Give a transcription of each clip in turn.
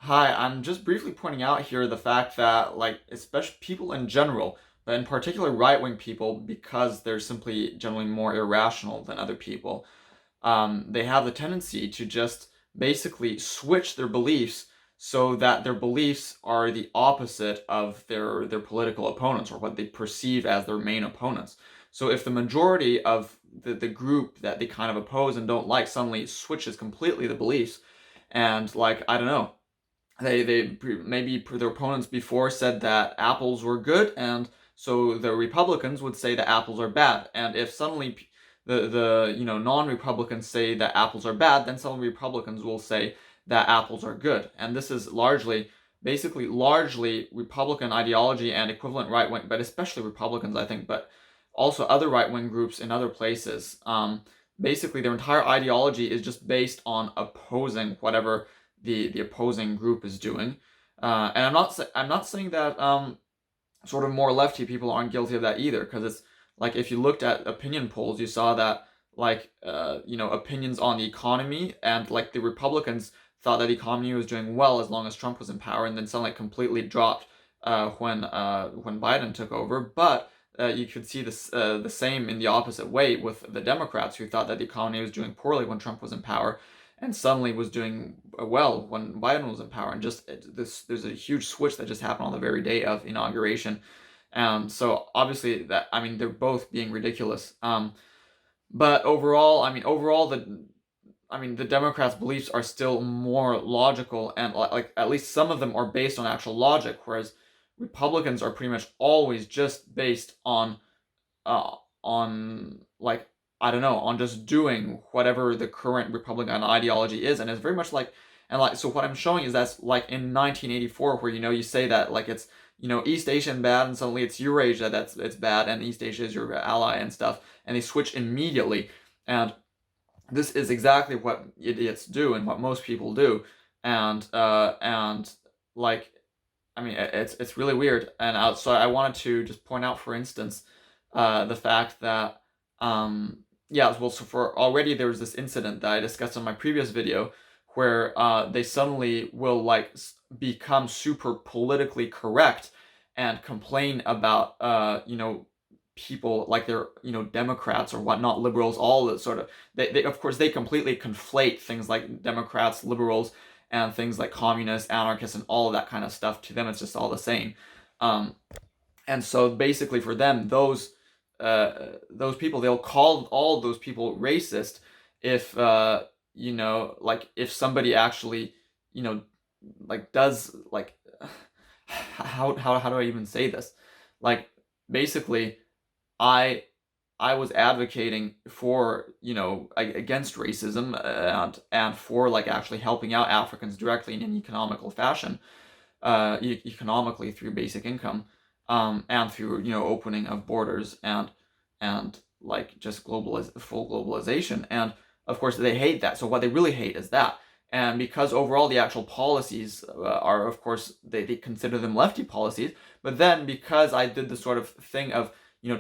Hi, I'm just briefly pointing out here the fact that, like, especially people in general, but in particular right-wing people, because they're simply generally more irrational than other people, they have the tendency to just basically switch their beliefs so that their beliefs are the opposite of their political opponents or what they perceive as their main opponents. So if the majority of the group that they kind of oppose and don't like suddenly switches completely the beliefs, and like, I don't know, maybe their opponents before said that apples were good, and so the Republicans would say that apples are bad. And if suddenly the non-Republicans say that apples are bad, then some Republicans will say that apples are good. And this is largely Republican ideology and equivalent right wing, but especially Republicans, I think, but also other right wing groups in other places. Basically, their entire ideology is just based on opposing whatever the opposing group is doing. And I'm not saying that sort of more lefty people aren't guilty of that either, because it's like if you looked at opinion polls, you saw that like opinions on the economy, and like the Republicans thought that the economy was doing well as long as Trump was in power, and then suddenly completely dropped when Biden took over. But you could see the same in the opposite way with the Democrats, who thought that the economy was doing poorly when Trump was in power, and suddenly was doing well when Biden was in power. And there's a huge switch that just happened on the very day of inauguration. And so obviously that, I mean, they're both being ridiculous. But overall, the Democrats' beliefs are still more logical, and like at least some of them are based on actual logic, whereas Republicans are pretty much always just based on like, I don't know, on just doing whatever the current Republican ideology is. And it's very much like, and like, so what I'm showing is that's like in 1984, where you say that like it's East Asian bad, and suddenly it's Eurasia it's bad, and East Asia is your ally and stuff, and they switch immediately. And this is exactly what idiots do and what most people do. And like, I mean, it's really weird. And so I wanted to just point out, for instance, the fact that yeah, well, so for already there was this incident that I discussed in my previous video, where they suddenly will like become super politically correct and complain about people like they're Democrats or whatnot, liberals, all that sort of, they of course they completely conflate things like Democrats, liberals, and things like communists, anarchists, and all of that kind of stuff. To them, it's just all the same. Um, and so basically, for them, those people, they'll call all of those people racist if like if somebody actually like does like how do I even say this? Like basically, I I was advocating for, against racism, and for like actually helping out Africans directly in an economical fashion, economically through basic income, and through opening of borders, and like just full globalization. And of course they hate that. So what they really hate is that. And because overall the actual policies are, of course, they consider them lefty policies, but then because I did the sort of thing of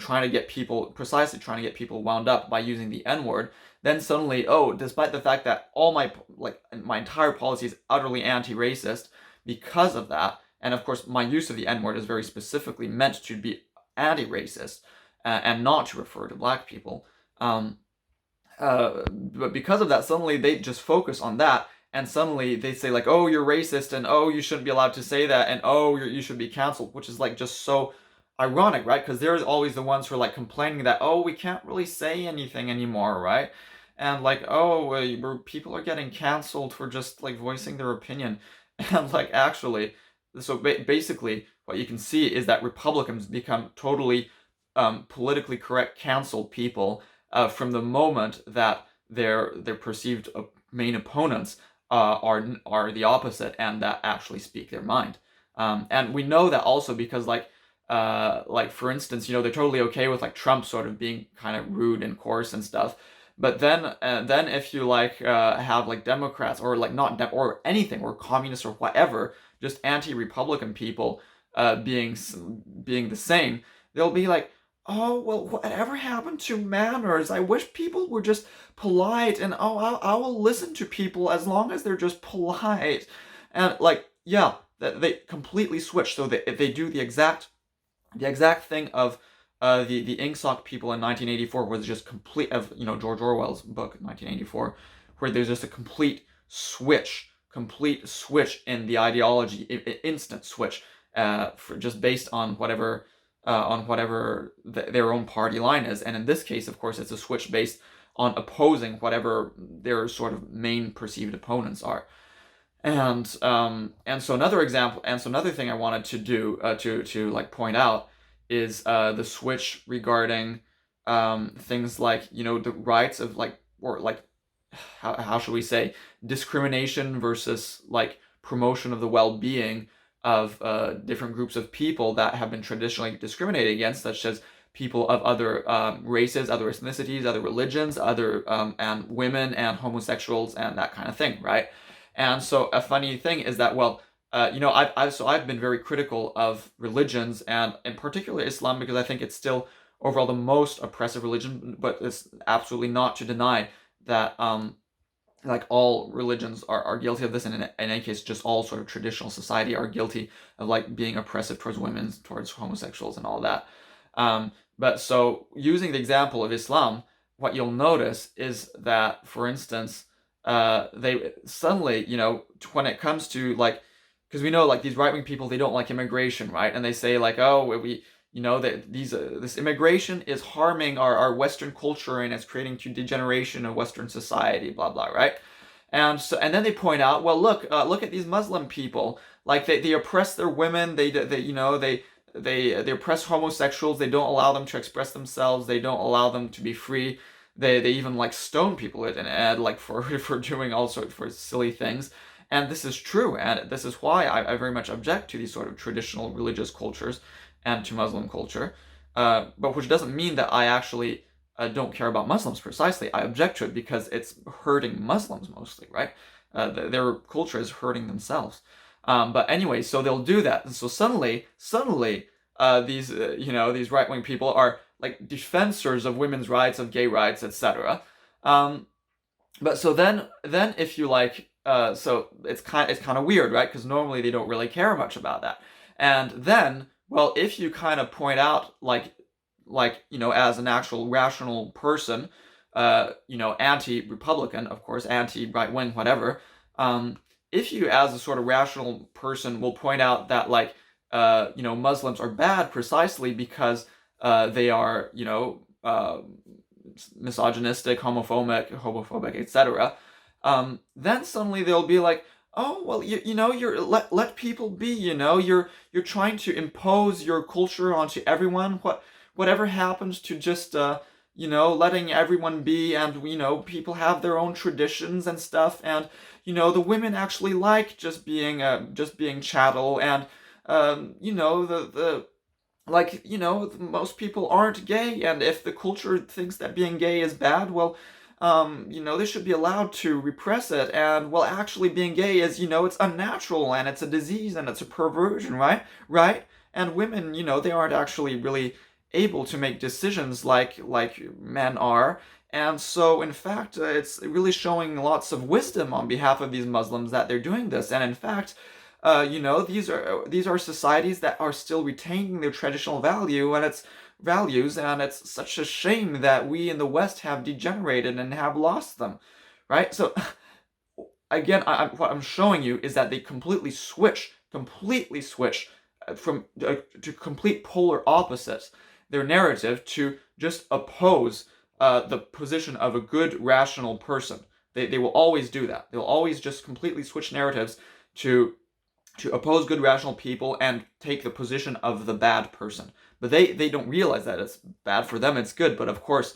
trying to get people wound up by using the N word, then suddenly, oh, despite the fact that all my entire policy is utterly anti-racist because of that, and of course my use of the N word is very specifically meant to be anti-racist, and not to refer to black people. But because of that, suddenly they just focus on that, and suddenly they say like, oh, you're racist, and oh, you shouldn't be allowed to say that, and oh, you should be canceled, which is like just so ironic, right? Because they're always the ones who are like complaining that, oh, we can't really say anything anymore, right? And like, oh, people are getting canceled for just like voicing their opinion. And like, actually, so basically what you can see is that Republicans become totally politically correct canceled people from the moment that their perceived main opponents are the opposite, and that actually speak their mind. And we know that also because like for instance, they're totally okay with like Trump sort of being kind of rude and coarse and stuff. But then if you have like Democrats, or like not or anything, or communists or whatever, just anti-Republican people being the same, they'll be like, oh, well, whatever happened to manners? I wish people were just polite, and oh, I will listen to people as long as they're just polite. And like, yeah, that they completely switch. So they do the exact thing of the Ingsoc people in 1984 was just complete of George Orwell's book 1984, where there's just a complete switch in the ideology, instant switch, for just based on whatever their own party line is, and in this case, of course, it's a switch based on opposing whatever their sort of main perceived opponents are. And so another example, and so another thing I wanted to do to like point out is the switch regarding things like the rights of like or like how should we say discrimination versus like promotion of the well-being of different groups of people that have been traditionally discriminated against, such as people of other races, other ethnicities, other religions, other and women and homosexuals and that kind of thing, right? And so a funny thing is that, well, I've been very critical of religions and in particular Islam because I think it's still overall the most oppressive religion, but it's absolutely not to deny that like all religions are guilty of this, and in any case, just all sort of traditional society are guilty of like being oppressive towards women, towards homosexuals, and all that. But so using the example of Islam, what you'll notice is that, for instance, they suddenly, when it comes to like, because we know like these right wing people, they don't like immigration, right? And they say like, oh, that this immigration is harming our Western culture and it's creating to degeneration of Western society, blah blah, right? And then they point out, well, look at these Muslim people, like they oppress their women, they oppress homosexuals, they don't allow them to express themselves, they don't allow them to be free. They even like stone people and like for for doing all sorts for silly things. And this is true, and this is why I very much object to these sort of traditional religious cultures and to Muslim culture. But which doesn't mean that I actually don't care about Muslims precisely. I object to it because it's hurting Muslims mostly, right? Their culture is hurting themselves. But anyway, so they'll do that, and so suddenly, these right wing people are like defensors of women's rights, of gay rights, etc. But so then if you like, so it's kind of weird, right? Because normally they don't really care much about that, and then well, if you kind of point out like as an actual rational person, anti-Republican, of course, anti-right wing, whatever. If you, as a sort of rational person, will point out that like Muslims are bad precisely because they are misogynistic, homophobic, etc. Then suddenly they'll be like, oh well, you're let people be. You're trying to impose your culture onto everyone. Whatever happens to just letting everyone be, and people have their own traditions and stuff, and the women actually like just being chattel, and the like most people aren't gay, and if the culture thinks that being gay is bad, well, they should be allowed to repress it, and well, actually being gay is it's unnatural and it's a disease and it's a perversion, right, and women, they aren't actually really able to make decisions like men are. And so in fact, it's really showing lots of wisdom on behalf of these Muslims that they're doing this. And in fact, these are societies that are still retaining their traditional values, and it's such a shame that we in the West have degenerated and have lost them, right? So again, what I'm showing you is that they completely switch from to complete polar opposites their narrative to just oppose the position of a good, rational person. They will always do that. They'll always just completely switch narratives to oppose good, rational people and take the position of the bad person. But they don't realize that it's bad for them. It's good. But of course,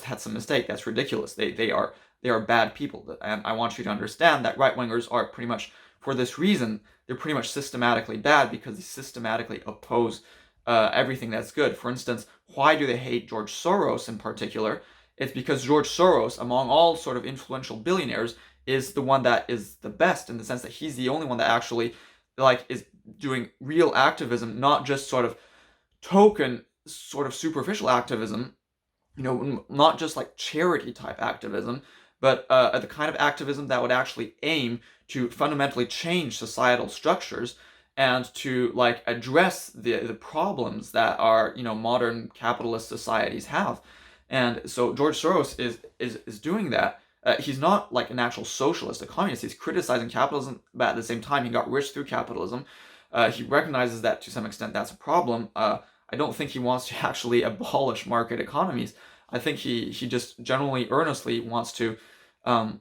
that's a mistake. That's ridiculous. They are bad people. And I want you to understand that right wingers are pretty much, for this reason, they're pretty much systematically bad because they systematically oppose everything that's good. For instance, why do they hate George Soros in particular? It's because George Soros, among all sort of influential billionaires, is the one that is the best, in the sense that he's the only one that actually is doing real activism, not just sort of token, sort of superficial activism, not just like charity type activism, but the kind of activism that would actually aim to fundamentally change societal structures and to like address the problems that our modern capitalist societies have. And so George Soros is doing that. He's not like an actual socialist, a communist. He's criticizing capitalism, but at the same time, he got rich through capitalism. He recognizes that to some extent that's a problem. I don't think he wants to actually abolish market economies. I think he just generally, earnestly wants um,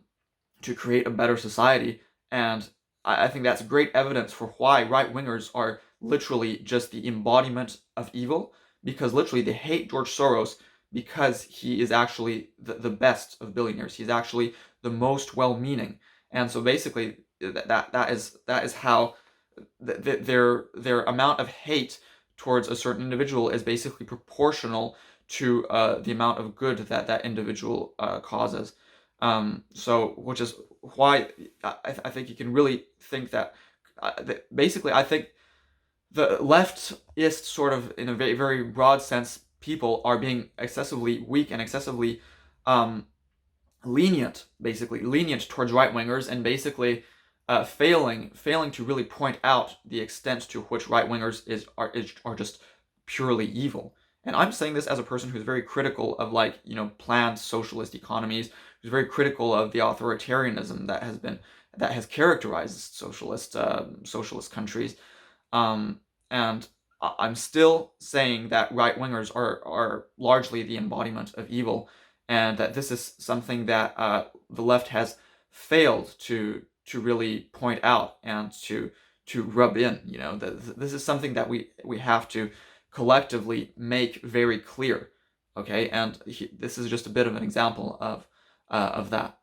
to create a better society. And I think that's great evidence for why right wingers are literally just the embodiment of evil, because literally they hate George Soros because he is actually the best of billionaires. He's actually the most well-meaning. And so basically that is how their amount of hate towards a certain individual is basically proportional to the amount of good that that individual causes. So, which is why I think you can really think that basically, I think the leftist sort of, in a very, very broad sense, people are being excessively weak and excessively um, lenient, basically lenient towards right wingers, and basically failing to really point out the extent to which right wingers are just purely evil. And I'm saying this as a person who's very critical of like planned socialist economies, who's very critical of the authoritarianism that has characterized socialist countries. And I'm still saying that right wingers are largely the embodiment of evil, and that this is something that the left has failed to really point out and to rub in. That this is something that we have to collectively make very clear. Okay, and this is just a bit of an example of that.